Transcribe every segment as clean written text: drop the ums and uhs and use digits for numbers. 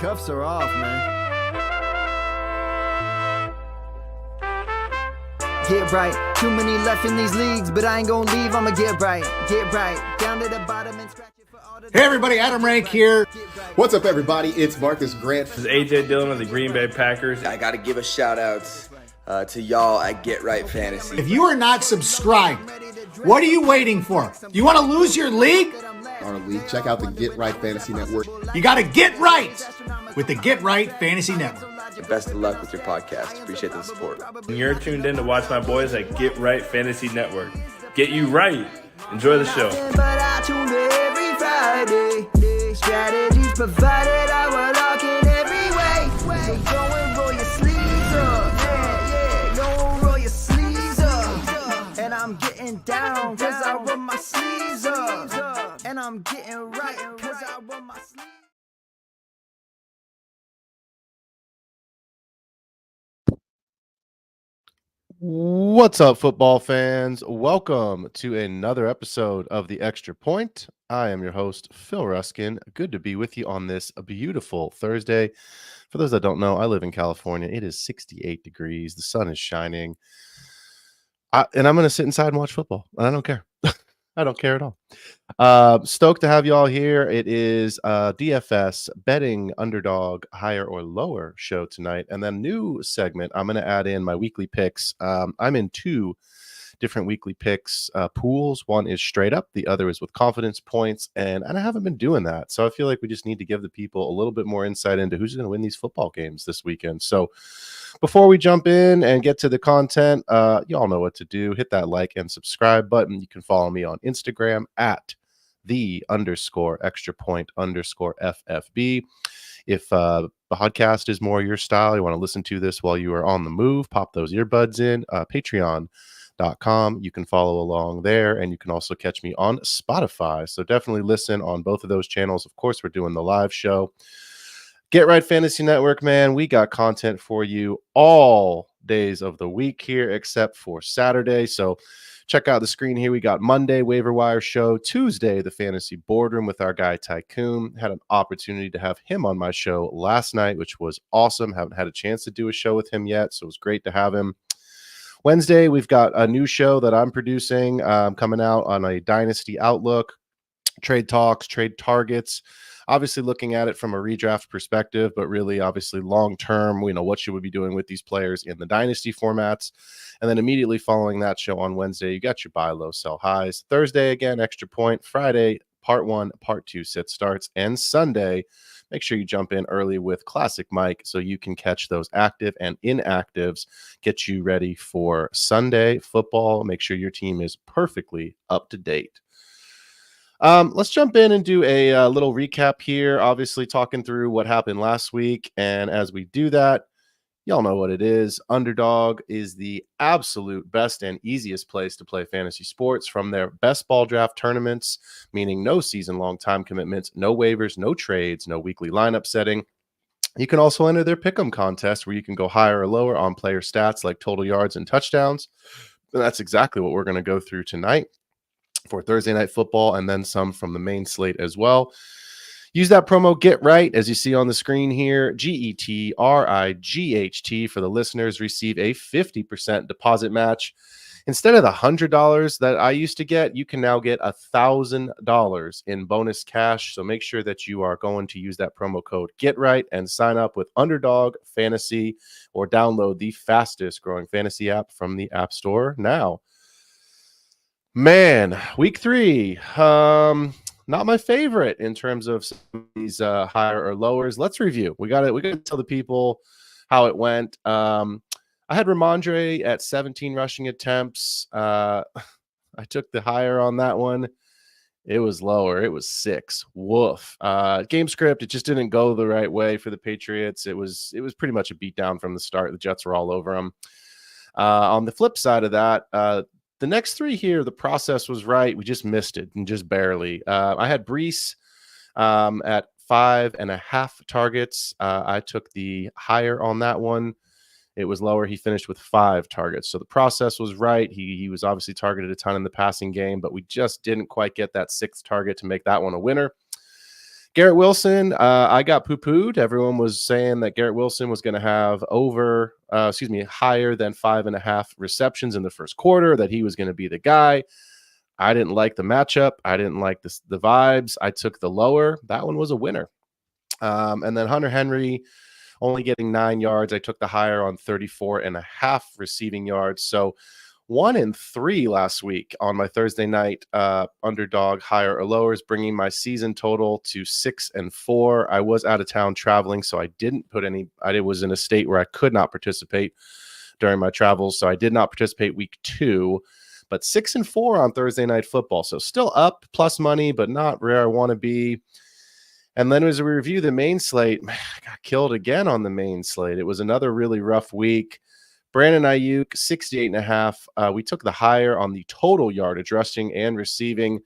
cuffs are off, man. Get right. Too many left in these leagues, but I ain't gonna leave. I'ma get right. Get right. Down to the bottom and scratch it for all the... Hey everybody, Adam Rank here. What's up everybody? It's Marcus Grant. This is AJ Dillon of the Green Bay Packers. I got to give a shout out to y'all at Get Right Fantasy. If you are not subscribed, what are you waiting for? You want to lose your league? Check out the Get Right Fantasy Network. You got to get right with the Get Right Fantasy Network. Best of luck with your podcast. Appreciate the support. And you're tuned in to watch my boys at Get Right Fantasy Network. Get you right. Enjoy the show. But I tune in every Friday. Strategies provided, I will lock in every way. So go and roll your sleeves up. Yeah, go and roll your sleeves up. And I'm getting down cause I roll my sleeves up. And I'm getting right cause I roll my sleeves up. What's up, football fans? Welcome to another episode of The Extra Point. I am your host, Phil Ruskin. Good to be with you on this beautiful Thursday. For those that don't know, I live in California. It is 68 degrees. The sun is shining. And I'm going to sit inside and watch football. And I don't care. I don't care at all. Stoked to have you all here. It is DFS betting underdog higher or lower show tonight. And then new segment, I'm going to add in my weekly picks. I'm in two different weekly picks pools. One is straight up. The other is with confidence points. And I haven't been doing that. So I feel like we just need to give the people a little bit more insight into who's going to win these football games this weekend. So before we jump in and get to the content, you all know what to do. Hit that like and subscribe button. You can follow me on Instagram at _extrapoint_FFB. If the podcast is more your style, you want to listen to this while you are on the move, pop those earbuds in. Patreon.com. You can follow along there, and you can also catch me on Spotify. So definitely listen on both of those channels. Of course, we're doing the live show. Get Right Fantasy Network, man. We got content for you all days of the week here, except for Saturday. So check out the screen here. We got Monday, Waiver Wire show. Tuesday, the Fantasy Boardroom with our guy Tycoon. Had an opportunity to have him on my show last night, which was awesome. Haven't had a chance to do a show with him yet, so it was great to have him. Wednesday, we've got a new show that I'm producing coming out on a Dynasty Outlook, trade talks, trade targets. Obviously looking at it from a redraft perspective, but really obviously long-term, what should we be doing with these players in the dynasty formats? And then immediately following that show on Wednesday, you got your buy low, sell highs. Thursday, again, extra point. Friday, part 1, part 2 sit starts. And Sunday, make sure you jump in early with Classic Mike so you can catch those active and inactives, get you ready for Sunday football. Make sure your team is perfectly up to date. Let's jump in and do a little recap here, obviously talking through what happened last week. And as we do that, y'all know what it is. Underdog is the absolute best and easiest place to play fantasy sports from their best ball draft tournaments, meaning no season-long time commitments, no waivers, no trades, no weekly lineup setting. You can also enter their pick'em contest where you can go higher or lower on player stats like total yards and touchdowns. And that's exactly what we're going to go through tonight for Thursday Night Football, and then some from the main slate as well. Use that promo Get Right, as you see on the screen here, GETRIGHT for the listeners. Receive a 50% deposit match. Instead of the $100 that I used to get, you can now get $1,000 in bonus cash. So make sure that you are going to use that promo code Get Right and sign up with Underdog Fantasy, or download the fastest growing fantasy app from the App Store now. Man, week 3, not my favorite in terms of some of these higher or lowers. Let's review. We got to tell the people how it went. I had Ramondre at 17 rushing attempts. I took the higher on that one. It was lower. It was 6. Woof. Game script, it just didn't go the right way for the Patriots. It was pretty much a beatdown from the start. The Jets were all over them. On the flip side of that, the next 3 here, the process was right. We just missed it, and just barely. I had Brees at 5.5 targets. I took the higher on that one. It was lower. He finished with 5 targets. So the process was right. He was obviously targeted a ton in the passing game, but we just didn't quite get that 6th target to make that one a winner. Garrett Wilson, I got poo-pooed. Everyone was saying that Garrett Wilson was going to have higher than 5.5 receptions in the first quarter, that he was going to be the guy. I didn't like the matchup. I didn't like the vibes. I took the lower. That one was a winner. And then Hunter Henry only getting 9 yards. I took the higher on 34.5 receiving yards. So 1 and 3 last week on my Thursday night underdog higher or lowers, bringing my season total to 6 and 4. I was out of town traveling, so I didn't put any. I was in a state where I could not participate during my travels, so I did not participate week 2. But 6 and 4 on Thursday night football, so still up plus money, but not where I want to be. And then as we review the main slate, I got killed again on the main slate. It was another really rough week. Brandon Ayuk, 68.5. We took the higher on the total yardage, rushing and receiving.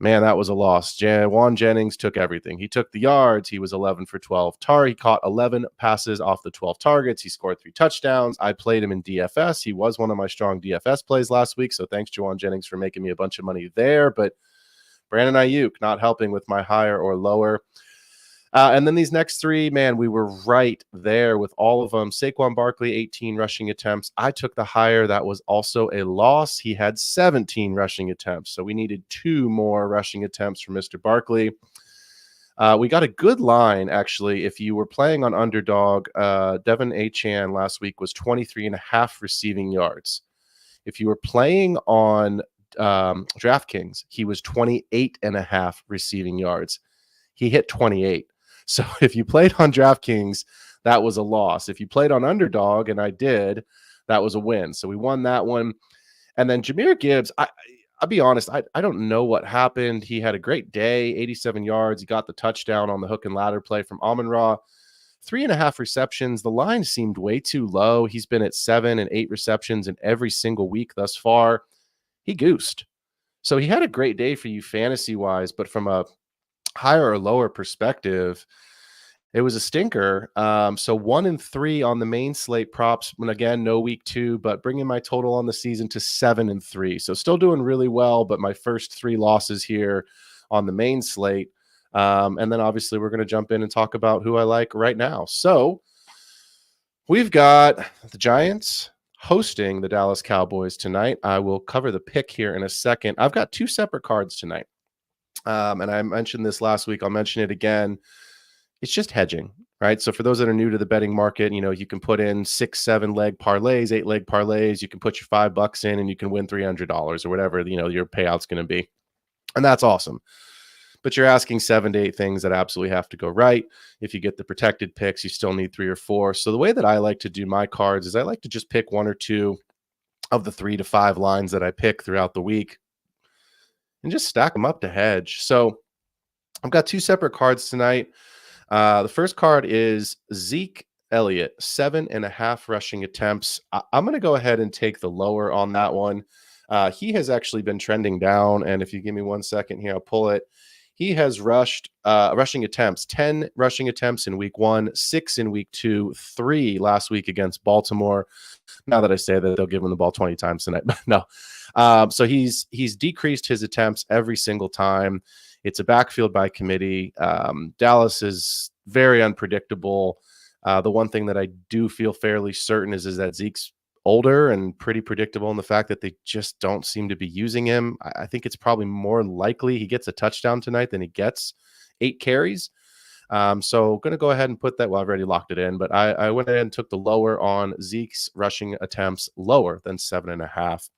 Man, that was a loss. Juwan Jennings took everything. He took the yards. He was 11 for 12. He caught 11 passes off the 12 targets. He scored 3 touchdowns. I played him in DFS. He was one of my strong DFS plays last week, so thanks, Juwan Jennings, for making me a bunch of money there. But Brandon Ayuk not helping with my higher or lower. And then these next 3, man, we were right there with all of them. Saquon Barkley, 18 rushing attempts. I took the higher. That was also a loss. He had 17 rushing attempts. So we needed 2 more rushing attempts for Mr. Barkley. We got a good line, actually. If you were playing on underdog, Devin Achane last week was 23.5 receiving yards. If you were playing on DraftKings, he was 28.5 receiving yards. He hit 28. So if you played on DraftKings, that was a loss. If you played on underdog, and I did, that was a win. So we won that one. And then Jahmyr Gibbs, I'll be honest, I don't know what happened. He had a great day, 87 yards. He got the touchdown on the hook and ladder play from Amon-Ra. 3.5 receptions. The line seemed way too low. He's been at 7 and 8 receptions in every single week thus far. He goosed. So he had a great day for you fantasy-wise, but from a higher or lower perspective, it was a stinker. So 1 and 3 on the main slate props. And again, no week 2, but bringing my total on the season to 7 and 3. So still doing really well, but my first 3 losses here on the main slate. And then obviously we're going to jump in and talk about who I like right now. So we've got the Giants hosting the Dallas Cowboys tonight. I will cover the pick here in a second. I've got 2 separate cards tonight. And I mentioned this last week. I'll mention it again. It's just hedging, right? So for those that are new to the betting market, you can put in 6, 7 leg parlays, 8 leg parlays. You can put your $5 in and you can win $300 or whatever, your payout's going to be. And that's awesome. But you're asking 7 to 8 things that absolutely have to go right. If you get the protected picks, you still need 3 or 4. So the way that I like to do my cards is I like to just pick 1 or 2 of the 3 to 5 lines that I pick throughout the week and just stack them up to hedge. So I've got 2 separate cards tonight. The first card is Zeke Elliott, 7.5 rushing attempts. I'm going to go ahead and take the lower on that one. He has actually been trending down. And if you give me 1 second here, I'll pull it. He has rushed rushing attempts, 10 rushing attempts in week 1, 6 in week 2, 3 last week against Baltimore. Now that I say that, they'll give him the ball 20 times tonight. But no. So he's decreased his attempts every single time. It's a backfield by committee. Dallas is very unpredictable. The one thing that I do feel fairly certain is that Zeke's older and pretty predictable in the fact that they just don't seem to be using him. I think it's probably more likely he gets a touchdown tonight than he gets 8 carries. So going to go ahead and put that. Well, I've already locked it in, but I went ahead and took the lower on Zeke's rushing attempts, lower than 7.5.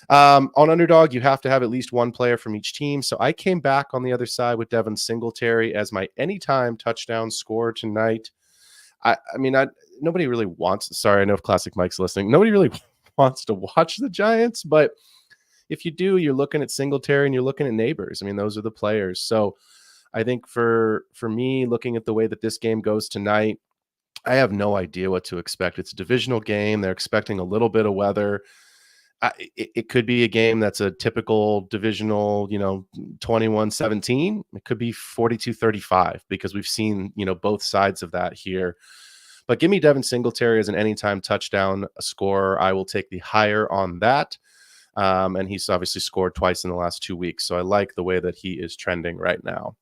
On underdog, you have to have at least 1 player from each team. So I came back on the other side with Devin Singletary as my anytime touchdown scorer tonight. I mean, nobody really wants. Sorry, I know if Classic Mike's listening. Nobody really wants to watch the Giants, but if you do, you're looking at Singletary and you're looking at Neighbors. I mean, those are the players. So I think for me, looking at the way that this game goes tonight, I have no idea what to expect. It's a divisional game. They're expecting a little bit of weather. It could be a game that's a typical divisional, 21-17. It could be 42-35 because we've seen, both sides of that here. But give me Devin Singletary as an anytime touchdown scorer. I will take the higher on that. And he's obviously scored twice in the last 2 weeks. So I like the way that he is trending right now.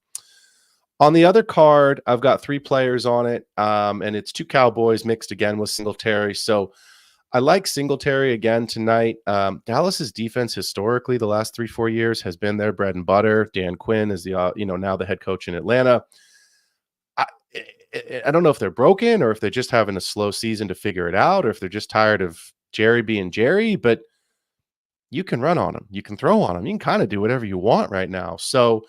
On the other card, I've got 3 players on it, and it's 2 Cowboys mixed again with Singletary. So I like Singletary again tonight. Dallas's defense historically the last 3-4 years has been their bread and butter. Dan Quinn is the now the head coach in Atlanta. I don't know if they're broken or if they're just having a slow season to figure it out, or if they're just tired of Jerry being Jerry, but you can run on them. You can throw on them. You can kind of do whatever you want right now. So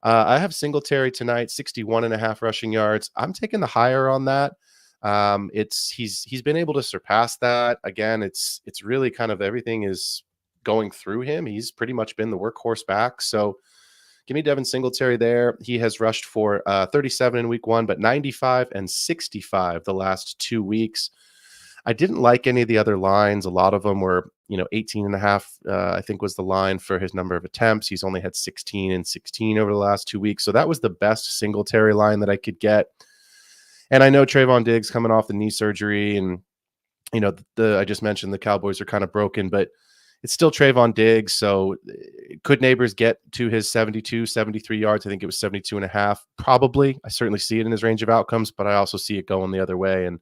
I have Singletary tonight, 61.5 rushing yards. I'm taking the higher on that. He's been able to surpass that. Again, it's really kind of everything is going through him. He's pretty much been the workhorse back. So give me Devin Singletary there. He has rushed for 37 in week 1, but 95 and 65 the last 2 weeks. I didn't like any of the other lines. A lot of them were, 18.5, I think was the line for his number of attempts. He's only had 16 and 16 over the last 2 weeks. So that was the best Singletary line that I could get. And I know Trayvon Diggs coming off the knee surgery, and, I just mentioned the Cowboys are kind of broken, but it's still Trayvon Diggs. So could Neighbors get to his 72, 73 yards? I think it was 72.5. Probably. I certainly see it in his range of outcomes, but I also see it going the other way. And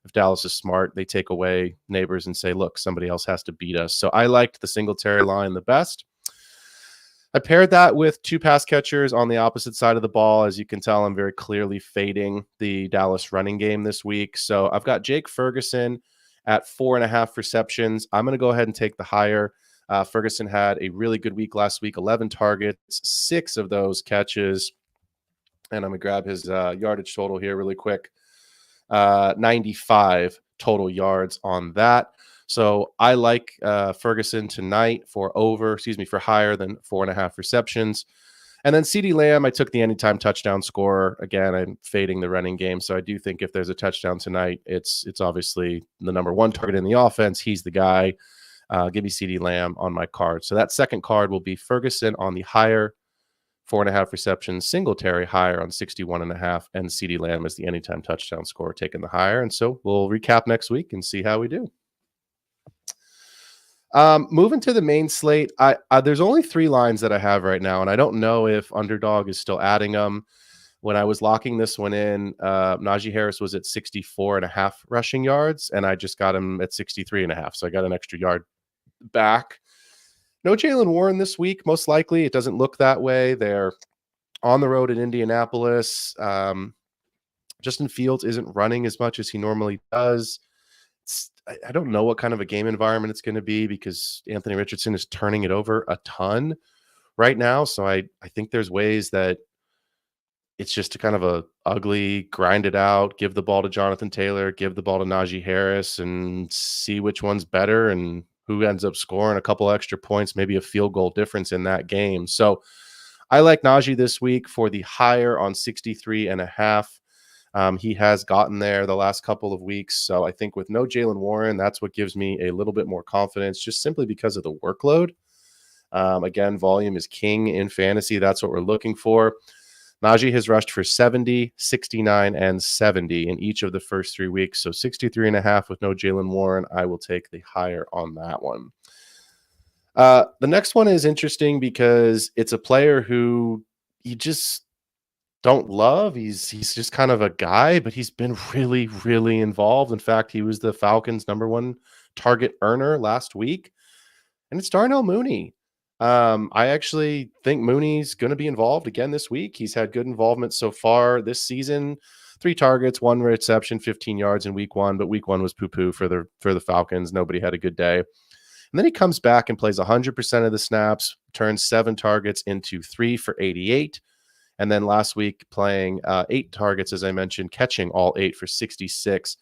if Dallas is smart, they take away Neighbors and say, look, somebody else has to beat us. So I liked the Singletary line the best. I paired that with 2 pass catchers on the opposite side of the ball. As you can tell, I'm very clearly fading the Dallas running game this week. So I've got Jake Ferguson at 4.5 receptions. I'm going to go ahead and take the higher. Ferguson had a really good week last week, 11 targets, 6 of those catches. And I'm going to grab his yardage total here really quick. 95 total yards on that. So I like Ferguson tonight for higher than 4.5 receptions. And then CeeDee Lamb, I took the anytime touchdown scorer. Again, I'm fading the running game. So I do think if there's a touchdown tonight, it's obviously the number 1 target in the offense. He's the guy. Give me CeeDee Lamb on my card. So that second card will be Ferguson on the higher, 4.5 receptions, Singletary higher on 61.5, and CeeDee Lamb is the anytime touchdown scorer taking the higher. And so we'll recap next week and see how we do. Moving to the main slate, there's only 3 lines that I have right now, and I don't know if Underdog is still adding them. When I was locking this one in, Najee Harris was at 64.5 rushing yards, and I just got him at 63.5, so I got an extra yard back. No Jaylen Warren this week, most likely. It doesn't look that way. They're on the road in Indianapolis. Justin Fields isn't running as much as he normally does. I don't know what kind of a game environment it's going to be because Anthony Richardson is turning it over a ton right now. So I think there's ways that it's just a kind of a ugly, grind it out, give the ball to Jonathan Taylor, give the ball to Najee Harris, and see which one's better and who ends up scoring a couple extra points, maybe a field goal difference in that game. So I like Najee this week for the higher on 63.5. He has gotten there the last couple of weeks. So I think with no Jaylen Warren, that's what gives me a little bit more confidence just simply because of the workload. Again, volume is king in fantasy. That's what we're looking for. Najee has rushed for 70, 69, and 70 in each of the first 3 weeks. So 63.5 with no Jaylen Warren. I will take the higher on that one. The next one is interesting because it's a player who you just don't love. He's just kind of a guy, but he's been really, really involved. In fact, he was the Falcons' number 1 target earner last week. And it's Darnell Mooney. I actually think Mooney's going to be involved again this week. He's had good involvement so far this season. 3 targets, 1 reception, 15 yards in week 1, but week 1 was poo-poo for the Falcons. Nobody had a good day. And then he comes back and plays 100% of the snaps, turns 7 targets into 3 for 88. And then last week playing 8 targets, as I mentioned, catching all 8 for 66.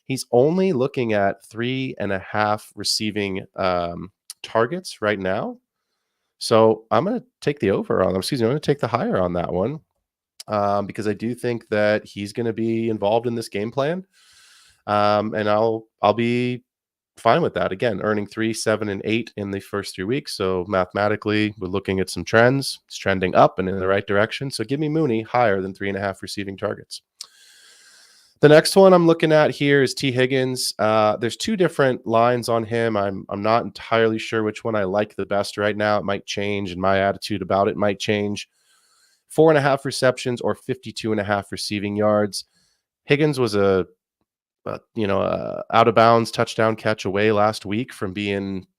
He's only looking at 3.5 receiving targets right now. So I'm going to take the over on them. I'm going to take the higher on that one because I do think that he's going to be involved in this game plan. And I'll be fine with that. Again, earning 3, 7, and 8 in the first 3 weeks. So mathematically, we're looking at some trends. It's trending up and in the right direction. So give me Mooney higher than 3.5 receiving targets. The next one I'm looking at here is T. Higgins. There's 2 different lines on him. I'm not entirely sure which one I like the best right now. It might change, and my attitude about it might change. 4.5 receptions or 52.5 receiving yards. Higgins was a out of bounds touchdown catch away last week from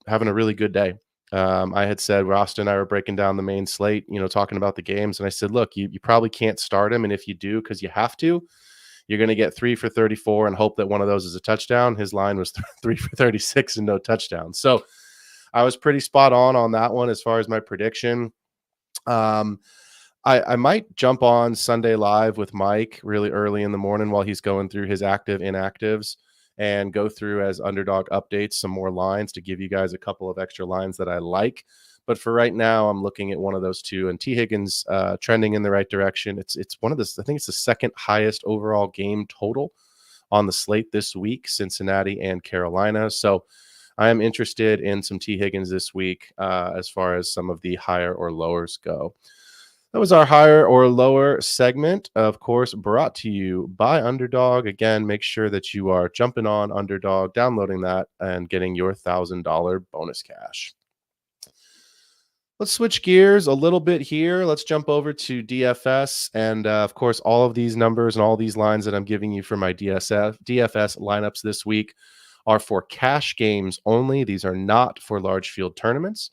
having a really good day. I had said, Ross and I were breaking down the main slate, talking about the games. And I said, look, you probably can't start him. And if you do, because you have to, you're going to get 3 for 34 and hope that one of those is a touchdown. His line was 3 for 36 and no touchdowns. So I was pretty spot on that one as far as my prediction. I might jump on Sunday Live with Mike really early in the morning while he's going through his active inactives and go through as underdog updates some more lines to give you guys a couple of extra lines that I like. But for right now, I'm looking at one of those two, and T. Higgins trending in the right direction. It's one of the, I think it's the second highest overall game total on the slate this week, Cincinnati and Carolina. So I am interested in some T. Higgins this week as far as some of the higher or lowers go. That was our higher or lower segment, of course, brought to you by Underdog. Again, make sure that you are jumping on Underdog, downloading that, and getting your $1,000 bonus cash. Let's switch gears a little bit here. Let's jump over to DFS. And, of course, all of these numbers and all these lines that I'm giving you for my DFS lineups this week are for cash games only. These are not for large field tournaments.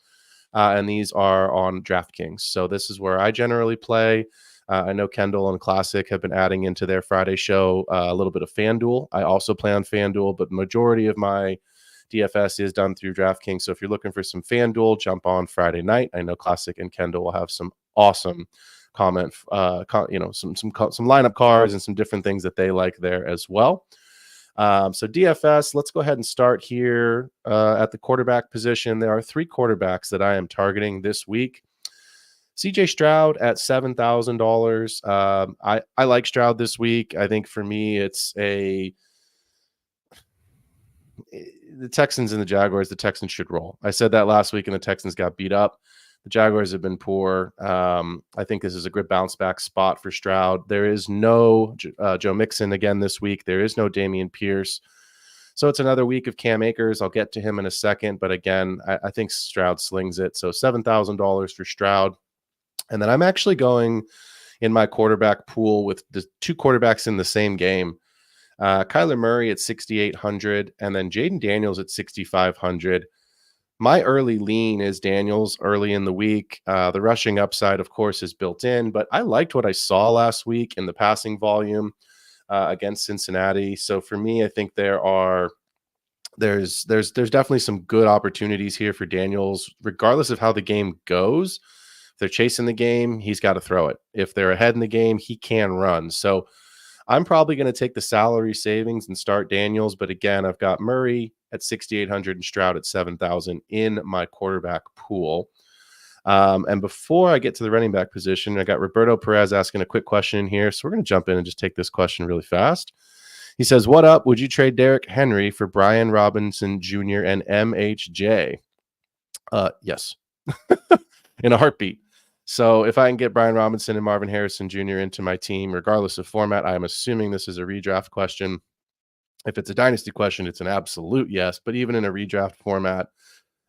And these are on DraftKings. So this is where I generally play. I know Kendall and Classic have been adding into their Friday show a little bit of FanDuel. I also play on FanDuel, but the majority of my DFS is done through DraftKings. So if you're looking for some FanDuel, jump on Friday night. I know Classic and Kendall will have some awesome some lineup cards and some different things that they like there as well. So DFS, let's go ahead and start here at the quarterback position. There are 3 quarterbacks that I am targeting this week. CJ Stroud at $7,000. I like Stroud this week. I think for me, it's the Texans and the Jaguars. The Texans should roll. I said that last week, and the Texans got beat up. The Jaguars have been poor. I think this is a good bounce back spot for Stroud. There is no Joe Mixon again this week. There is no Dameon Pierce. So it's another week of Cam Akers. I'll get to him in a second. But again, I think Stroud slings it. So $7,000 for Stroud. And then I'm actually going in my quarterback pool with the 2 quarterbacks in the same game. Kyler Murray at 6,800 and then Jaden Daniels at 6,500. My early lean is Daniels early in the week. The rushing upside, of course, is built in, but I liked what I saw last week in the passing volume against Cincinnati. So for me, I think there's definitely some good opportunities here for Daniels, regardless of how the game goes. If they're chasing the game, he's got to throw it. If they're ahead in the game, he can run. So I'm probably going to take the salary savings and start Daniels. But again, I've got Murray at 6,800 and Stroud at 7,000 in my quarterback pool. And before I get to the running back position, I got Roberto Perez asking a quick question here. So we're going to jump in and just take this question really fast. He says, what up? Would you trade Derrick Henry for Brian Robinson Jr. and MHJ? Yes, in a heartbeat. So if I can get Brian Robinson and Marvin Harrison Jr. into my team, regardless of format, I'm assuming this is a redraft question. If it's a dynasty question, it's an absolute yes. But even in a redraft format,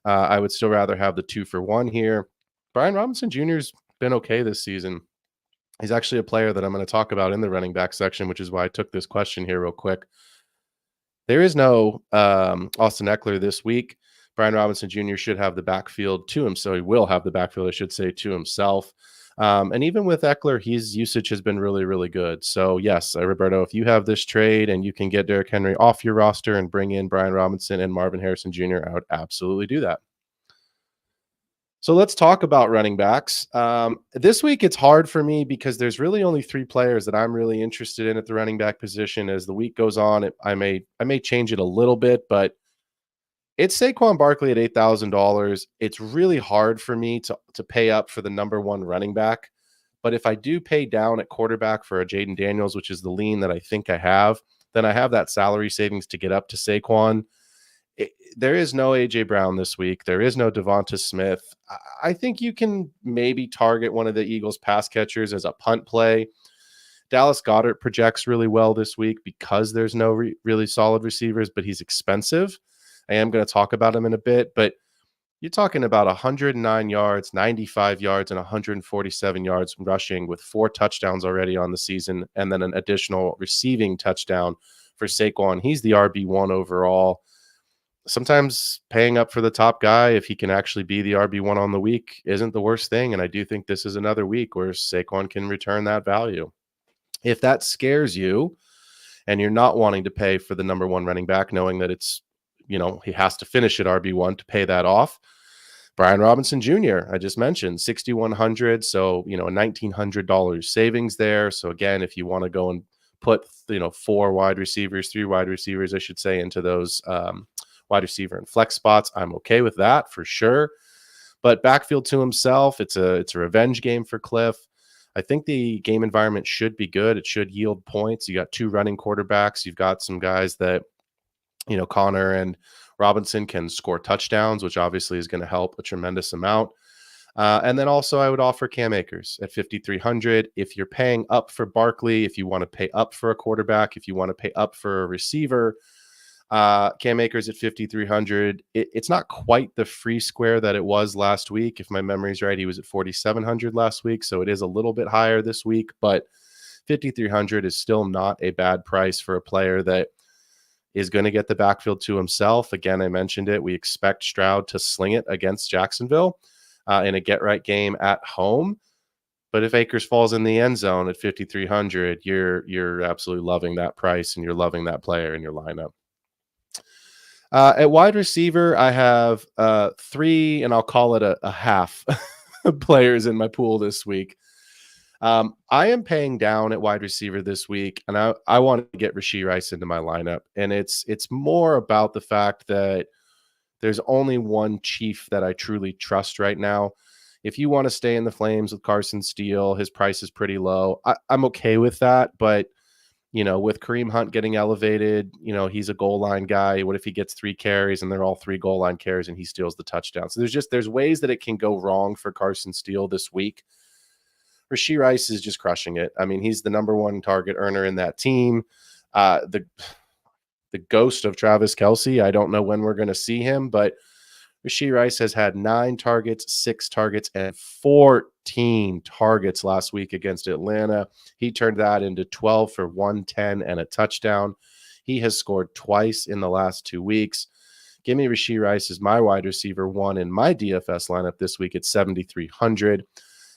I would still rather have the 2-for-1 here. Brian Robinson Jr. has been okay this season. He's actually a player that I'm going to talk about in the running back section, which is why I took this question here real quick. There is no Austin Eckler this week. Brian Robinson Jr. should have the backfield to him. So he will have the backfield, I should say, to himself. And even with Eckler, his usage has been really, really good. So yes, Roberto, if you have this trade and you can get Derrick Henry off your roster and bring in Brian Robinson and Marvin Harrison Jr., I would absolutely do that. So let's talk about running backs. This week, it's hard for me because there's really only 3 players that I'm really interested in at the running back position. As the week goes on, I may change it a little bit, but it's Saquon Barkley at $8,000. It's really hard for me to pay up for the number 1 running back. But if I do pay down at quarterback for a Jaden Daniels, which is the lean that I think I have, then I have that salary savings to get up to Saquon. There is no A.J. Brown this week. There is no Devonta Smith. I think you can maybe target one of the Eagles pass catchers as a punt play. Dallas Goedert projects really well this week because there's no really solid receivers, but he's expensive. I am going to talk about him in a bit, but You're talking about 109 yards, 95 yards, and 147 yards rushing with 4 touchdowns already on the season, and then an additional receiving touchdown for Saquon. He's the RB1 overall. Sometimes paying up for the top guy, if he can actually be the RB1 on the week, isn't the worst thing. And I do think this is another week where Saquon can return that value. If that scares you and you're not wanting to pay for the number 1 running back, knowing that it's, he has to finish at RB1 to pay that off, Brian Robinson Jr., I just mentioned, 6,100. So, a $1,900 savings there. So again, if you want to go and put, 4 wide receivers, 3 wide receivers, I should say, into those wide receiver and flex spots, I'm okay with that for sure. But backfield to himself, it's a revenge game for Cliff. I think the game environment should be good. It should yield points. You got 2 running quarterbacks. You've got some guys that, Connor and Robinson can score touchdowns, which obviously is going to help a tremendous amount. And then also I would offer Cam Akers at 5,300. If you're paying up for Barkley, if you want to pay up for a quarterback, if you want to pay up for a receiver, Cam Akers at 5,300. It's not quite the free square that it was last week. If my memory's right, he was at 4,700 last week. So it is a little bit higher this week, but 5,300 is still not a bad price for a player that is going to get the backfield to himself. Again, I mentioned it. We expect Stroud to sling it against Jacksonville in a get-right game at home. But if Akers falls in the end zone at 5,300, you're absolutely loving that price and you're loving that player in your lineup. At wide receiver, I have 3, and I'll call it a half players in my pool this week. I am paying down at wide receiver this week, and I want to get Rashee Rice into my lineup. And it's more about the fact that there's only one Chief that I truly trust right now. If you want to stay in the flames with Carson Steele, his price is pretty low. I'm okay with that, but with Kareem Hunt getting elevated, he's a goal line guy. What if he gets 3 carries and they're all 3 goal line carries and he steals the touchdown? So there's ways that it can go wrong for Carson Steele this week. Rashee Rice is just crushing it. I mean, he's the number 1 target earner in that team. The ghost of Travis Kelce, I don't know when we're going to see him, but Rashee Rice has had 9 targets, 6 targets, and 14 targets last week against Atlanta. He turned that into 12 for 110 and a touchdown. He has scored twice in the last 2 weeks. Give me Rashee Rice as my wide receiver 1 in my DFS lineup this week at 7,300.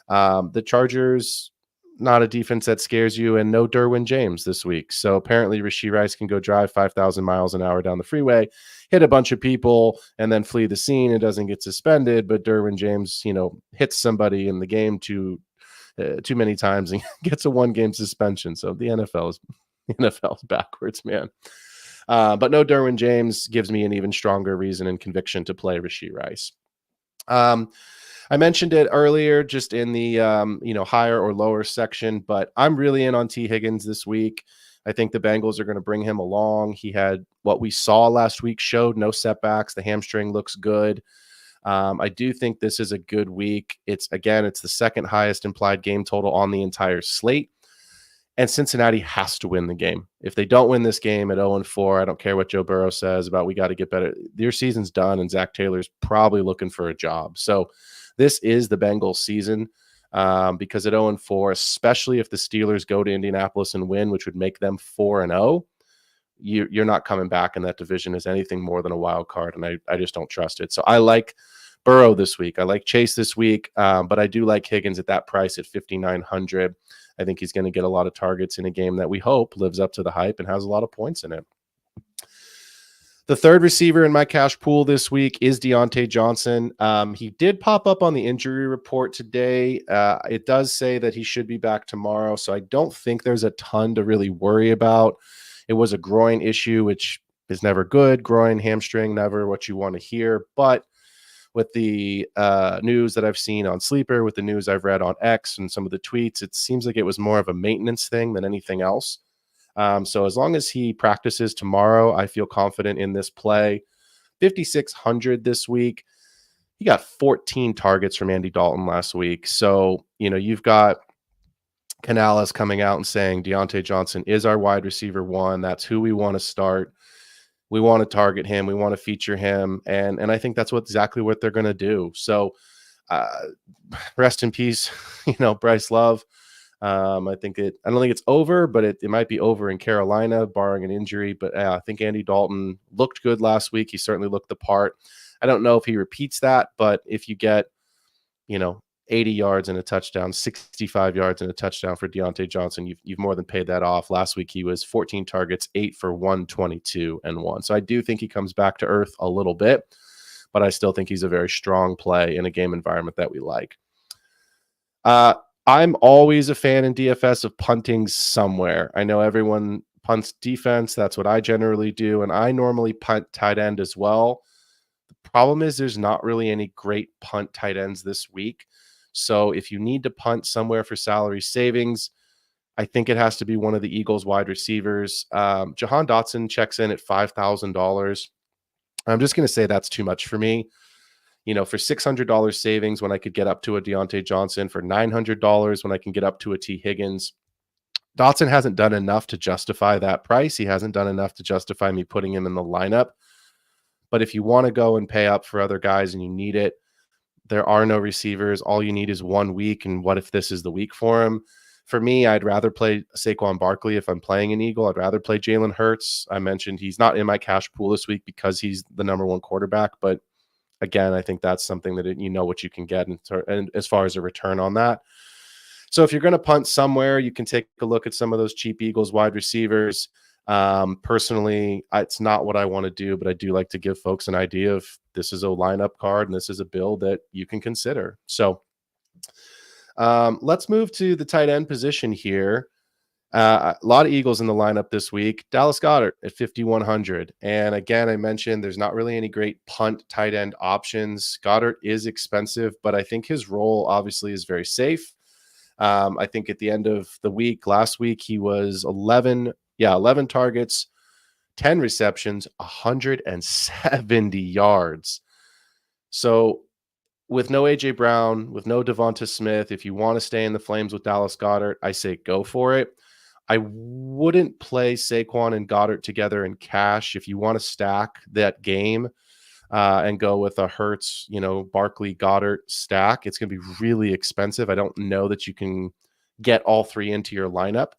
The Chargers, not a defense that scares you, and no Derwin James this week. So apparently Rashee Rice can go drive 5,000 miles an hour down the freeway, hit a bunch of people, and then flee the scene and doesn't get suspended. But Derwin James, hits somebody in the game too many times and gets a 1-game suspension. So the NFL is backwards, man. But no Derwin James gives me an even stronger reason and conviction to play Rashee Rice. I mentioned it earlier just in the higher or lower section, but I'm really in on T. Higgins this week. I think the Bengals are going to bring him along. He had what we saw last week, showed no setbacks. The hamstring looks good. I do think this is a good week. It's the second highest implied game total on the entire slate. And Cincinnati has to win the game. If they don't win this game at 0-4, I don't care what Joe Burrow says about we got to get better. Their season's done, and Zach Taylor's probably looking for a job. So this is the Bengals season because at 0-4, especially if the Steelers go to Indianapolis and win, which would make them 4-0, you're not coming back in that division as anything more than a wild card, and I just don't trust it. So I like Burrow this week. I like Chase this week, but I do like Higgins at that price at 5,900. I think he's going to get a lot of targets in a game that we hope lives up to the hype and has a lot of points in it. The third receiver in my cash pool this week is Deontay Johnson. He did pop up on the injury report today. It does say that he should be back tomorrow, so I don't think there's a ton to really worry about. It was a groin issue, which is never good. Groin, hamstring, never what you want to hear. But with the news that I've seen on Sleeper, with the news I've read on X and some of the tweets, it seems like it was more of a maintenance thing than anything else. So as long as he practices tomorrow, I feel confident in this play. 5,600 this week. He got 14 targets from Andy Dalton last week. So, you've got Canales coming out and saying Deontay Johnson is our wide receiver 1. That's who we want to start. We want to target him. We want to feature him. And I think that's exactly what they're going to do. So rest in peace, Bryce Love. I don't think it's over, but it might be over in Carolina, barring an injury. But I think Andy Dalton looked good last week. He certainly looked the part. I don't know if he repeats that, but if you get, 80 yards and a touchdown, 65 yards and a touchdown for Deontay Johnson, you've more than paid that off. Last week he was 14 targets, 8 for 122 and 1. So I do think he comes back to earth a little bit, but I still think he's a very strong play in a game environment that we like. I'm always a fan in DFS of punting somewhere. I know everyone punts defense. That's what I generally do. And I normally punt tight end as well. The problem is there's not really any great punt tight ends this week. So if you need to punt somewhere for salary savings, I think it has to be one of the Eagles wide receivers. Jahan Dotson checks in at $5,000. I'm just going to say that's too much for me. For $600 savings when I could get up to a Deontay Johnson, for $900 when I can get up to a T. Higgins. Dotson hasn't done enough to justify that price. He hasn't done enough to justify me putting him in the lineup. But if you want to go and pay up for other guys and you need it, there are no receivers. All you need is 1 week. And what if this is the week for him? For me, I'd rather play Saquon Barkley if I'm playing an Eagle. I'd rather play Jalen Hurts. I mentioned he's not in my cash pool this week because he's the number one quarterback. But again, I think that's something that what you can get and as far as a return on that. So if you're going to punt somewhere, you can take a look at some of those cheap Eagles wide receivers. Personally, it's not what I want to do, but I do like to give folks an idea of this is a lineup card and this is a build that you can consider. So let's move to the tight end position here. A lot of Eagles in the lineup this week. Dallas Goedert at 5,100. And again, I mentioned there's not really any great punt tight end options. Goedert is expensive, but I think his role obviously is very safe. I think at the end of the week, last week, he was 11 targets, 10 receptions, 170 yards. So with no AJ Brown, with no Devonta Smith, if you want to stay in the flames with Dallas Goedert, I say go for it. I wouldn't play Saquon and Goddard together in cash. If you want to stack that game and go with a Hurts, Barkley, Goddard stack, it's going to be really expensive. I don't know that you can get all three into your lineup.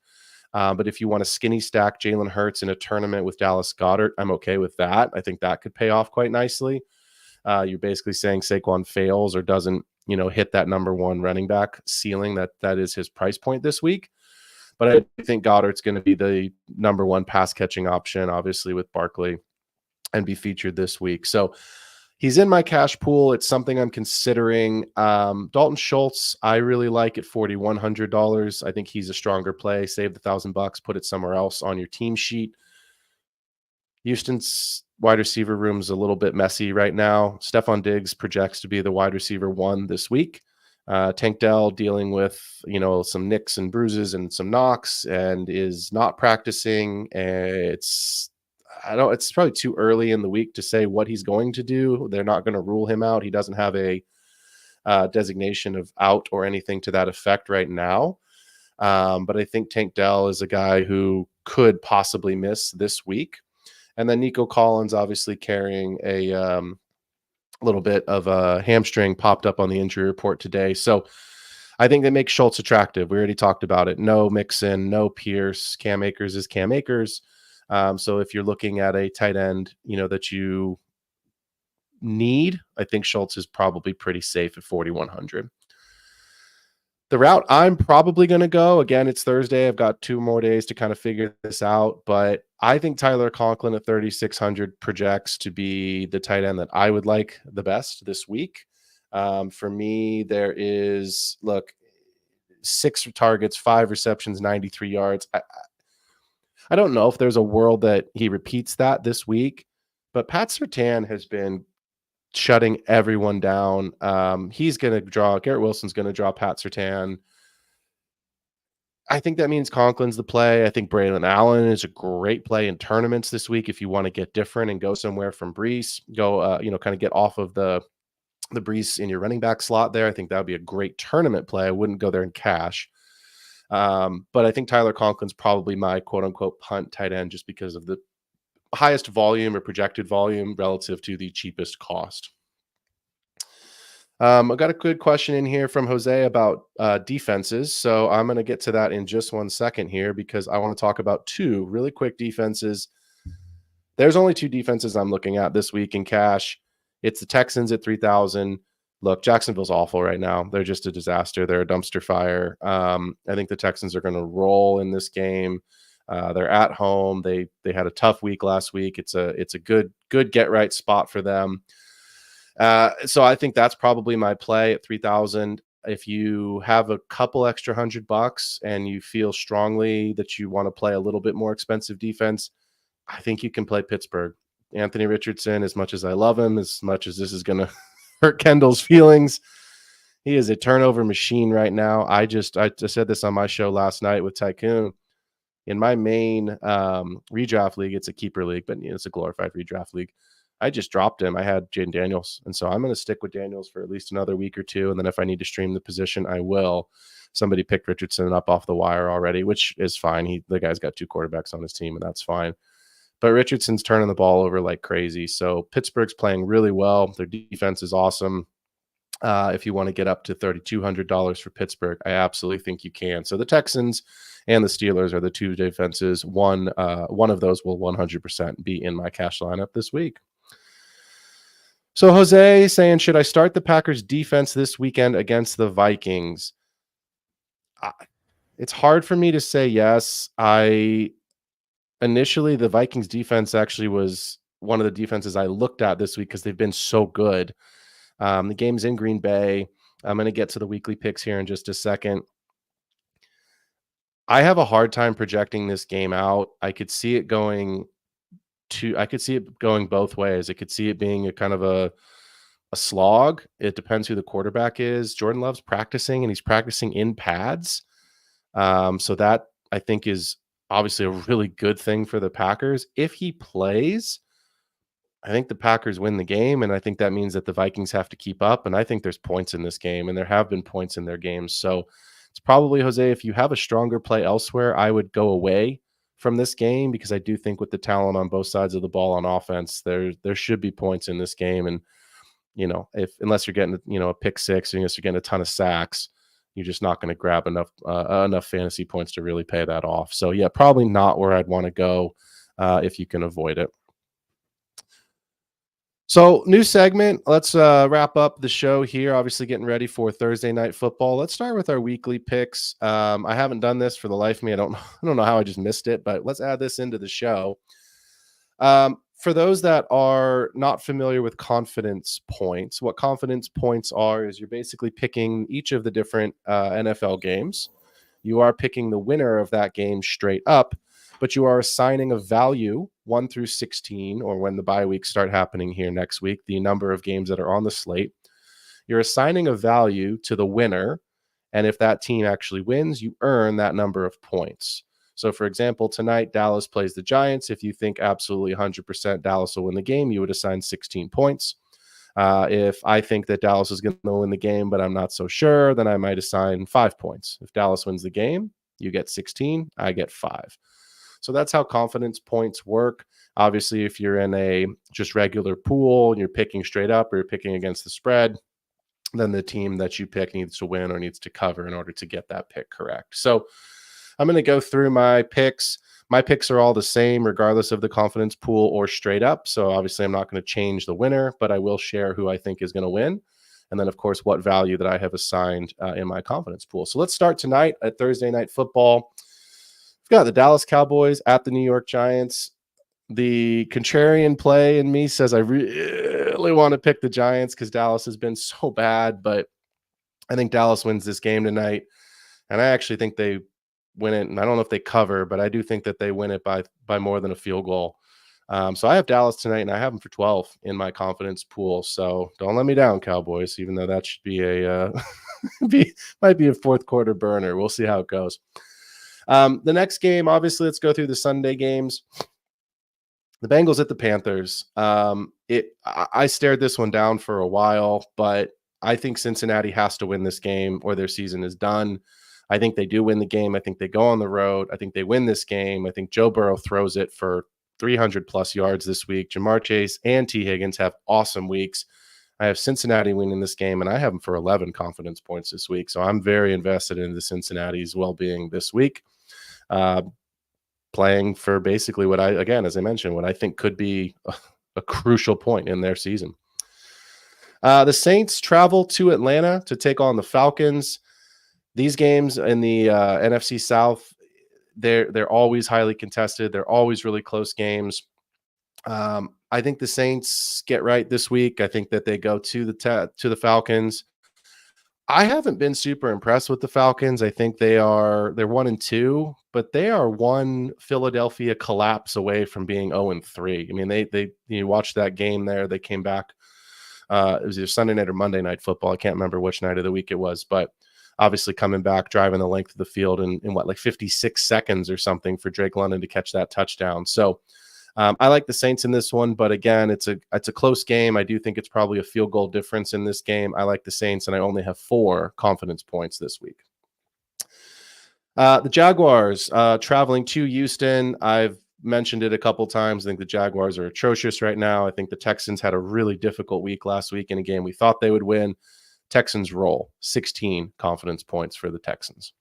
But if you want to skinny stack Jalen Hurts in a tournament with Dallas Goedert, I'm okay with that. I think that could pay off quite nicely. You're basically saying Saquon fails or doesn't, hit that number one running back ceiling that is his price point this week. But I think Goddard's going to be the number one pass catching option, obviously with Barkley, and be featured this week. So he's in my cash pool. It's something I'm considering. Dalton Schultz, I really like at $4,100. I think he's a stronger play. Save the $1,000, put it somewhere else on your team sheet. Houston's wide receiver room is a little bit messy right now. Stephon Diggs projects to be the wide receiver 1 this week. Tank Dell dealing with, some nicks and bruises and some knocks and is not practicing. It's probably too early in the week to say what he's going to do. They're not going to rule him out. He doesn't have a designation of out or anything to that effect right now. But I think Tank Dell is a guy who could possibly miss this week. And then Nico Collins obviously carrying a little bit of a hamstring, popped up on the injury report today. So I think that makes Schultz attractive. We already talked about it. No Mixon, no Pierce. Cam Akers is Cam Akers. So if you're looking at a tight end, that you need, I think Schultz is probably pretty safe at 4,100. The route I'm probably going to go, again, it's Thursday. I've got 2 more days to kind of figure this out, but I think Tyler Conklin at 3,600 projects to be the tight end that I would like the best this week. For me, there is, 6 targets, 5 receptions, 93 yards. I don't know if there's a world that he repeats that this week, but Pat Surtain has been shutting everyone down. He's going to draw, Garrett Wilson's going to draw Pat Surtain. I think that means Conklin's the play. I think Braylon Allen is a great play in tournaments this week. If you want to get different and go somewhere from Brees, kind of get off of the Brees in your running back slot there. I think that would be a great tournament play. I wouldn't go there in cash. But I think Tyler Conklin's probably my quote unquote punt tight end just because of the highest volume or projected volume relative to the cheapest cost. I got a good question in here from Jose about defenses. So I'm going to get to that in just 1 second here because I want to talk about 2 really quick defenses. There's only 2 defenses I'm looking at this week in cash. It's the Texans at 3,000. Look, Jacksonville's awful right now. They're just a disaster. They're a dumpster fire. I think the Texans are going to roll in this game. They're at home. They had a tough week last week. It's a good get right spot for them. So I think that's probably my play at 3,000. If you have a couple extra $100 and you feel strongly that you want to play a little bit more expensive defense, I think you can play Pittsburgh. Anthony Richardson, as much as I love him, as much as this is going to hurt Kendall's feelings, he is a turnover machine right now. I just said this on my show last night with Tycoon. In my main redraft league, it's a keeper league, but it's a glorified redraft league. I just dropped him. I had Jaden Daniels. And so I'm going to stick with Daniels for at least another week or 2. And then if I need to stream the position, I will. Somebody picked Richardson up off the wire already, which is fine. The guy's got 2 quarterbacks on his team, and that's fine. But Richardson's turning the ball over like crazy. So Pittsburgh's playing really well. Their defense is awesome. If you want to get up to $3,200 for Pittsburgh, I absolutely think you can. So the Texans and the Steelers are the 2 defenses. One of those will 100% be in my cash lineup this week. So Jose saying, should I start the Packers defense this weekend against the Vikings? It's hard for me to say yes. Initially, the Vikings defense actually was one of the defenses I looked at this week because they've been so good. The game's in Green Bay. I'm going to get to the weekly picks here in just a second. I have a hard time projecting this game out. I could see it going both ways. I could see it being a kind of a slog. It depends who the quarterback is. Jordan Love's practicing, and he's practicing in pads. So that I think is obviously a really good thing for the Packers. If he plays, I think the Packers win the game, and I think that means that the Vikings have to keep up, and I think there's points in this game, and there have been points in their games. So it's probably, Jose, if you have a stronger play elsewhere, I would go away from this game because I do think with the talent on both sides of the ball on offense, there should be points in this game. And, unless you're getting, a pick six, unless you're getting a ton of sacks, you're just not going to grab enough fantasy points to really pay that off. So yeah, probably not where I'd want to go if you can avoid it. So new segment. Let's wrap up the show here. Obviously getting ready for Thursday night football. Let's start with our weekly picks. I haven't done this for the life of me. I don't know how I just missed it, but let's add this into the show. For those that are not familiar with confidence points, what confidence points are is you're basically picking each of the different NFL games. You are picking the winner of that game straight up, but you are assigning a value 1 through 16, or when the bye weeks start happening here next week, the number of games that are on the slate. You're assigning a value to the winner, and if that team actually wins, you earn that number of points. So, for example, tonight, Dallas plays the Giants. If you think absolutely 100% Dallas will win the game, you would assign 16 points. If I think that Dallas is going to win the game, but I'm not so sure, then I might assign 5 points. If Dallas wins the game, you get 16, I get 5. So that's how confidence points work. Obviously, if you're in a just regular pool and you're picking straight up or you're picking against the spread, then the team that you pick needs to win or needs to cover in order to get that pick correct. So I'm going to go through my picks. My picks are all the same, regardless of the confidence pool or straight up. So obviously I'm not going to change the winner, but I will share who I think is going to win. And then, of course, what value that I have assigned in my confidence pool. So let's start tonight at Thursday Night Football. We've got the Dallas Cowboys at the New York Giants. The contrarian play in me says I really want to pick the Giants because Dallas has been so bad, but I think Dallas wins this game tonight. And I actually think they win it, and I don't know if they cover, but I do think that they win it by more than a field goal. So I have Dallas tonight, and I have them for 12 in my confidence pool. So don't let me down, Cowboys, even though that should be might be a fourth quarter burner. We'll see how it goes. The next game, obviously, let's go through the Sunday games. The Bengals at the Panthers. I stared this one down for a while, but I think Cincinnati has to win this game or their season is done. I think they do win the game. I think they go on the road. I think they win this game. I think Joe Burrow throws it for 300 plus yards this week. Jamar Chase and T. Higgins have awesome weeks. I have Cincinnati winning this game, and I have them for 11 confidence points this week. So I'm very invested in the Cincinnati's well-being this week. Playing for basically what as I mentioned, what I think could be a crucial point in their season. The Saints travel to Atlanta to take on the Falcons. These games in the NFC South, they're always highly contested. They're always really close games. I think the Saints get right this week. I think that they go to the Falcons. I haven't been super impressed with the Falcons. I think they're 1-2, but they are one Philadelphia collapse away from being 0-3. I mean, you watched that game there. They came back. It was either Sunday night or Monday night football. I can't remember which night of the week it was, but obviously coming back, driving the length of the field in 56 seconds or something for Drake London to catch that touchdown. So I like the Saints in this one, but again, it's a close game. I do think it's probably a field goal difference in this game. I like the Saints, and I only have 4 confidence points this week. The Jaguars traveling to Houston. I've mentioned it a couple times. I think the Jaguars are atrocious right now. I think the Texans had a really difficult week last week in a game we thought they would win. Texans roll 16 confidence points for the Texans.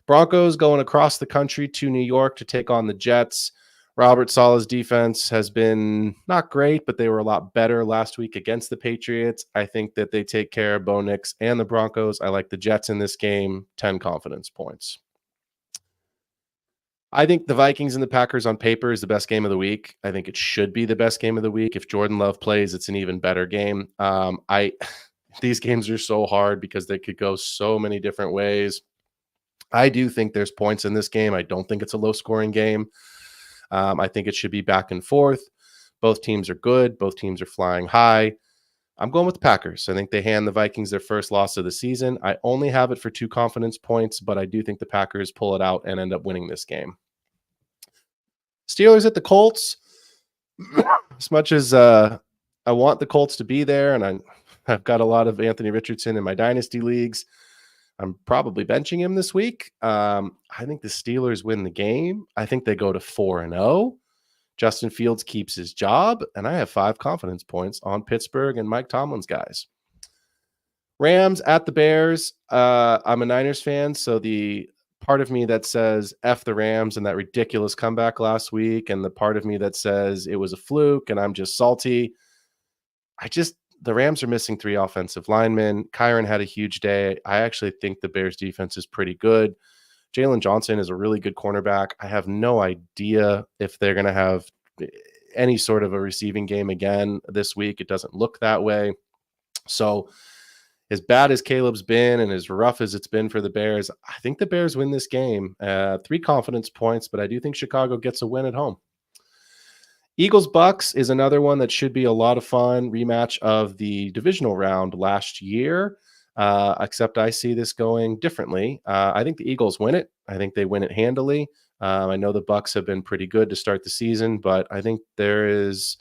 Broncos going across the country to New York to take on the Jets. Robert Saleh's defense has been not great, but they were a lot better last week against the Patriots. I think that they take care of Bo Nix and the Broncos. I like the Jets in this game, 10 confidence points. I think the Vikings and the Packers on paper is the best game of the week. I think it should be the best game of the week. If Jordan Love plays, it's an even better game. These games are so hard because they could go so many different ways. I do think there's points in this game. I don't think it's a low-scoring game. I think it should be back and forth. Both teams are good. Both teams are flying high. I'm going with the Packers. I think they hand the Vikings their first loss of the season. I only have it for 2 confidence points, but I do think the Packers pull it out and end up winning this game. Steelers at the Colts. As much as I want the Colts to be there, and I've got a lot of Anthony Richardson in my dynasty leagues, I'm probably benching him this week. I think the Steelers win the game. I think they go to 4-0. Justin Fields keeps his job, and I have 5 confidence points on Pittsburgh and Mike Tomlin's guys. Rams at the Bears. I'm a Niners fan, so the part of me that says F the Rams and that ridiculous comeback last week, and the part of me that says it was a fluke and I'm just salty. The Rams are missing 3 offensive linemen. Kyron had a huge day. I actually think the Bears defense is pretty good. Jalen Johnson is a really good cornerback. I have no idea if they're going to have any sort of a receiving game again this week. It doesn't look that way. So as bad as Caleb's been and as rough as it's been for the Bears, I think the Bears win this game. 3 confidence points, but I do think Chicago gets a win at home. Eagles-Bucks is another one that should be a lot of fun. Rematch of the divisional round last year, except I see this going differently. I think the Eagles win it. I think they win it handily. I know the Bucks have been pretty good to start the season, but I think there is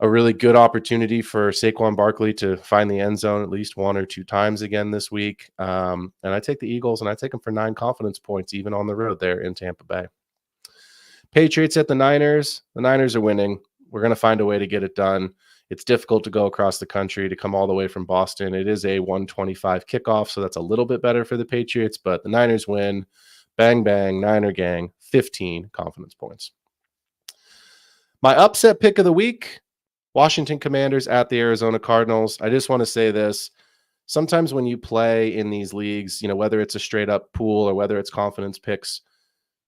a really good opportunity for Saquon Barkley to find the end zone at least 1 or 2 times again this week. And I take the Eagles, and I take them for 9 confidence points, even on the road there in Tampa Bay. Patriots at the Niners. The Niners are winning. We're going to find a way to get it done. It's difficult to go across the country to come all the way from Boston. It is a 1:25 kickoff, so that's a little bit better for the Patriots, but the Niners win. Bang, bang, Niner gang, 15 confidence points. My upset pick of the week, Washington Commanders at the Arizona Cardinals. I just want to say this. Sometimes when you play in these leagues, whether it's a straight up pool or whether it's confidence picks,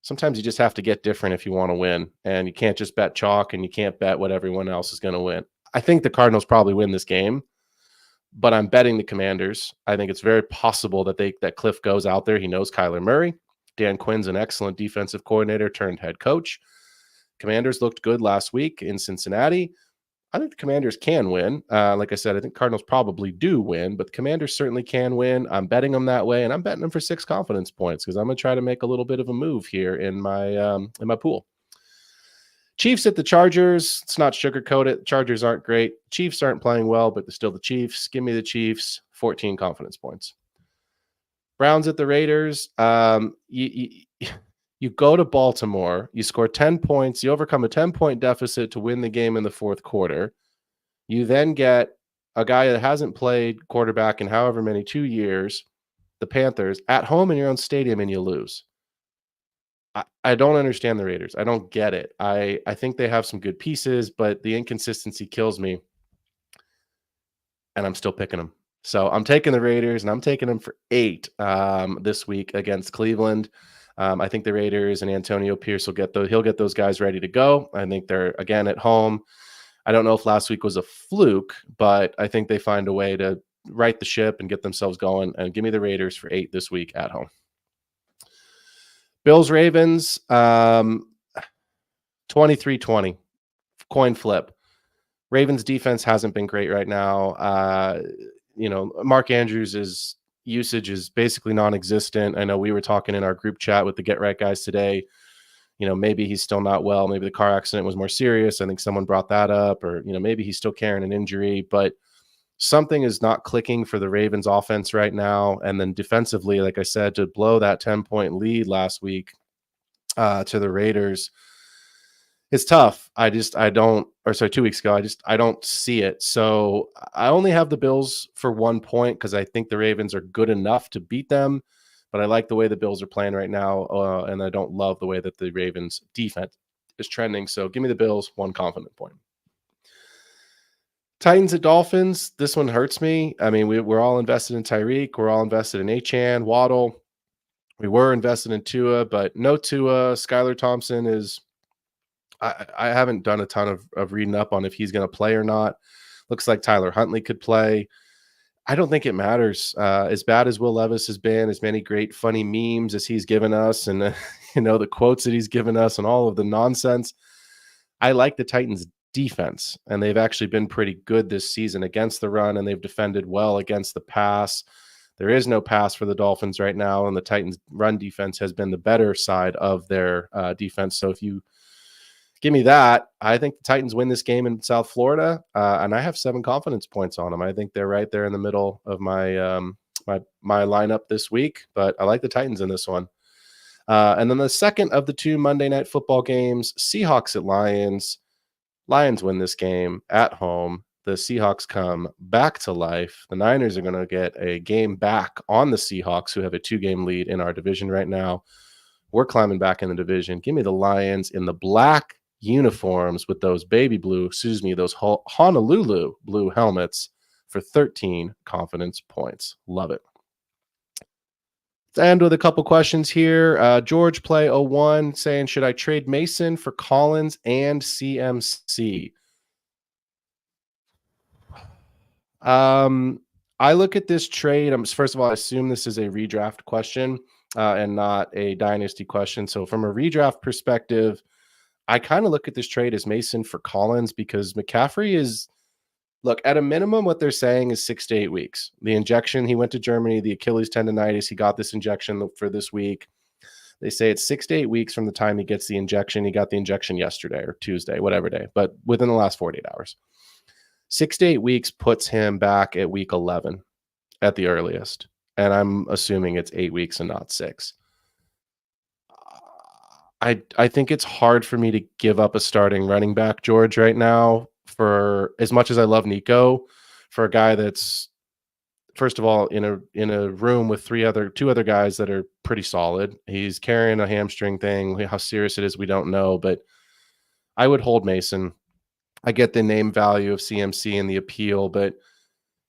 sometimes you just have to get different if you want to win, and you can't just bet chalk and you can't bet what everyone else is going to win. I think the Cardinals probably win this game, but I'm betting the Commanders. I think it's very possible that Cliff goes out there. He knows Kyler Murray. Dan Quinn's an excellent defensive coordinator turned head coach. Commanders looked good last week in Cincinnati. I think the Commanders can win. Like I said, I think Cardinals probably do win, but the Commanders certainly can win. I'm betting them that way, and I'm betting them for 6 confidence points because I'm going to try to make a little bit of a move here in my pool. Chiefs at the Chargers. Let's not sugarcoat it. Chargers aren't great. Chiefs aren't playing well, but they're still the Chiefs. Give me the Chiefs, 14 confidence points. Browns at the Raiders. You You go to Baltimore, you score 10 points, you overcome a 10-point deficit to win the game in the fourth quarter. You then get a guy that hasn't played quarterback in however many 2 years, the Panthers, at home in your own stadium, and you lose. I don't understand the Raiders. I don't get it. I think they have some good pieces, but the inconsistency kills me, and I'm still picking them. So I'm taking the Raiders, and I'm taking them for 8 this week against Cleveland. I think the Raiders and Antonio Pierce he'll get those guys ready to go. I think they're, again, at home. I don't know if last week was a fluke, but I think they find a way to right the ship and get themselves going. And give me the Raiders for 8 this week at home. Bills Ravens, 23-20, coin flip. Ravens defense hasn't been great right now. Mark Andrews' usage is basically non-existent. I know we were talking in our group chat with the Get Right guys today. Maybe he's still not well. Maybe the car accident was more serious. I think someone brought that up, or, maybe he's still carrying an injury, but something is not clicking for the Ravens offense right now. And then defensively, like I said, to blow that 10-point lead last week to the Raiders, it's tough. 2 weeks ago, I don't see it. So I only have the Bills for 1 point because I think the Ravens are good enough to beat them. But I like the way the Bills are playing right now, and I don't love the way that the Ravens defense is trending. So give me the Bills, 1 confident point. Titans at Dolphins, this one hurts me. I mean, we're all invested in Tyreek. We're all invested in Achane, Waddle. We were invested in Tua, but no Tua. Skylar Thompson is – I haven't done a ton of reading up on if he's going to play or not. Looks like Tyler Huntley could play. I don't think it matters. As bad as Will Levis has been, as many great funny memes as he's given us, and the quotes that he's given us and all of the nonsense, I like the Titans defense, and they've actually been pretty good this season against the run, and they've defended well against the pass. There is no pass for the Dolphins right now, and the Titans run defense has been the better side of their defense. So if you give me that, I think the Titans win this game in South Florida, and I have 7 confidence points on them. I think they're right there in the middle of my my lineup this week, but I like the Titans in this one. And then the second of the 2 Monday Night Football games, Seahawks at Lions. Lions win this game at home. The Seahawks come back to life. The Niners are going to get a game back on the Seahawks, who have a 2-game lead in our division right now. We're climbing back in the division. Give me the Lions in the black uniforms with those those Honolulu blue helmets for 13 confidence points. Love it. Let's end with a couple questions here. George Play 01 saying, should I trade Mason for Collins and CMC? I look at this trade. First of all, I assume this is a redraft question and not a dynasty question. So from a redraft perspective, I kind of look at this trade as Mason for Collins, because McCaffrey is, look, at a minimum, what they're saying is 6 to 8 weeks. The injection, he went to Germany, the Achilles tendonitis, he got this injection for this week. They say it's 6 to 8 weeks from the time he gets the injection. He got the injection yesterday or Tuesday, whatever day, but within the last 48 hours. 6 to 8 weeks puts him back at week 11 at the earliest. And I'm assuming it's 8 weeks and not 6. I think it's hard for me to give up a starting running back, George, right now, for as much as I love Nico, for a guy that's, first of all, in a room with two other guys that are pretty solid. He's carrying a hamstring thing. How serious it is, we don't know, but I would hold Mason. I get the name value of CMC and the appeal, but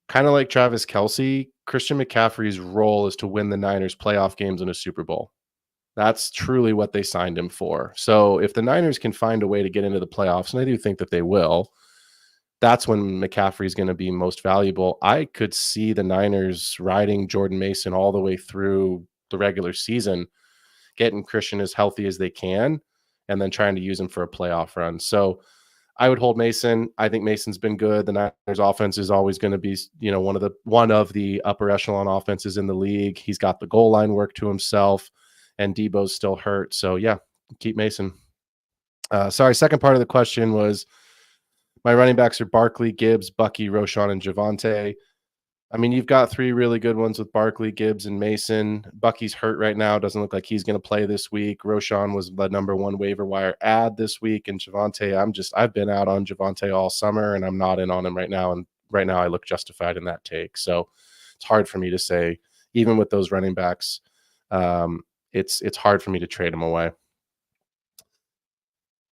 kind of like Travis Kelce, Christian McCaffrey's role is to win the Niners playoff games in a Super Bowl. That's truly what they signed him for. So if the Niners can find a way to get into the playoffs, and I do think that they will, that's when McCaffrey is going to be most valuable. I could see the Niners riding Jordan Mason all the way through the regular season, getting Christian as healthy as they can, and then trying to use him for a playoff run. So I would hold Mason. I think Mason's been good. The Niners offense is always going to be, one of the upper echelon offenses in the league. He's got the goal line work to himself, and Debo's still hurt. So yeah, keep Mason. Second part of the question was, my running backs are Barkley, Gibbs, Bucky, Roschon, and Javonte. I mean, you've got three really good ones with Barkley, Gibbs, and Mason. Bucky's hurt right now. Doesn't look like he's going to play this week. Roshan was the number one waiver wire ad this week. And Javonte, I've been out on Javonte all summer, and I'm not in on him right now. And right now I look justified in that take. So it's hard for me to say, even with those running backs, it's hard for me to trade him away.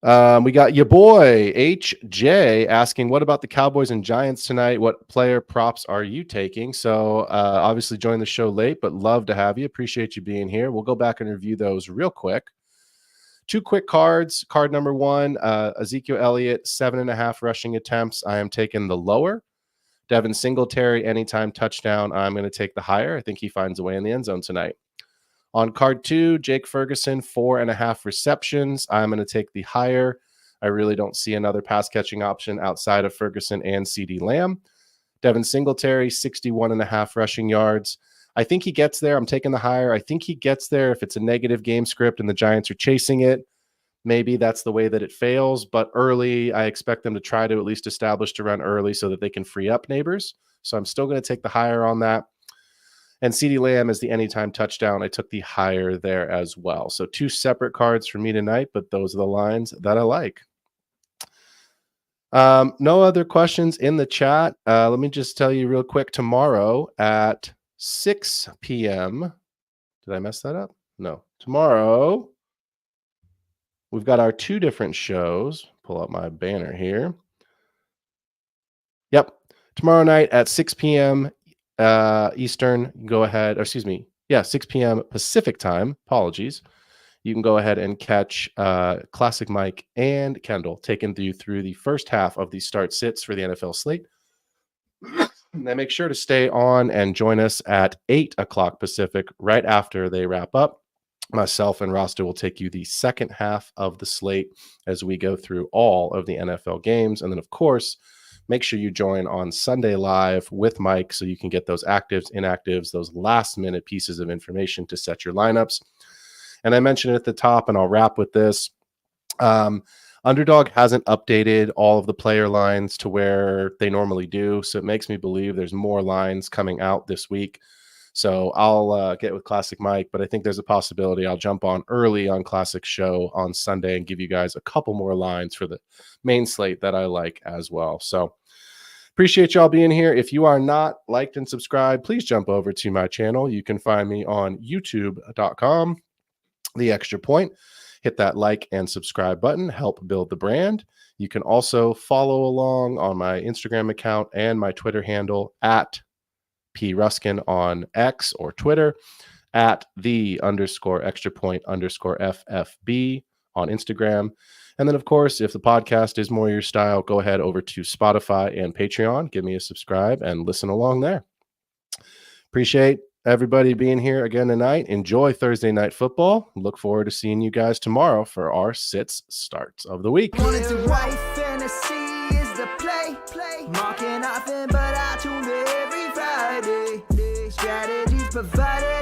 We got your boy HJ asking, what about the Cowboys and Giants tonight? What player props are you taking? So obviously joined the show late, but love to have you. Appreciate you being here. We'll go back and review those real quick. Two quick cards. Card number one, Ezekiel Elliott, 7.5 rushing attempts. I am taking the lower. Devin Singletary, anytime touchdown. I'm going to take the higher. I think he finds a way in the end zone tonight. On card two, Jake Ferguson, 4.5 receptions. I'm going to take the higher. I really don't see another pass catching option outside of Ferguson and CeeDee Lamb. Devin Singletary, 61.5 rushing yards. I think he gets there. I'm taking the higher. I think he gets there if it's a negative game script and the Giants are chasing it. Maybe that's the way that it fails. But early, I expect them to try to at least establish to run early so that they can free up Neighbors. So I'm still going to take the higher on that. And CeeDee Lamb is the anytime touchdown. I took the higher there as well. So two separate cards for me tonight, but those are the lines that I like. No other questions in the chat. Let me just tell you real quick, tomorrow at 6 p.m. Did I mess that up? No. Tomorrow, we've got our two different shows. Pull up my banner here. Yep. Tomorrow night at 6 p.m. Eastern, go ahead, or excuse me, 6 p.m. Pacific time, apologies. You can go ahead and catch Classic Mike and Kendall taking you through the first half of the start sits for the NFL slate. And then make sure to stay on and join us at 8 o'clock Pacific right after they wrap up. Myself and Rasta will take you the second half of the slate as we go through all of the NFL games. And then, of course, make sure you join on Sunday Live with Mike so you can get those actives, inactives, those last-minute pieces of information to set your lineups. And I mentioned it at the top, and I'll wrap with this. Underdog hasn't updated all of the player lines to where they normally do, so it makes me believe there's more lines coming out this week. So I'll get with Classic Mike, but I think there's a possibility I'll jump on early on Classic Show on Sunday and give you guys a couple more lines for the main slate that I like as well. So appreciate y'all being here. If you are not liked and subscribed, please jump over to my channel. You can find me on youtube.com, The Extra Point. Hit that like and subscribe button, help build the brand. You can also follow along on my Instagram account and my Twitter handle at P. Ruskin on X or Twitter, at _extra_point_FFB on Instagram. And then, of course, if the podcast is more your style, go ahead over to Spotify and Patreon. Give me a subscribe and listen along there. Appreciate everybody being here again tonight. Enjoy Thursday night football. Look forward to seeing you guys tomorrow for our sits starts of the week. Wanted to write fantasy is the play. Marking nothing, but I tune in every Friday. Strategies provided.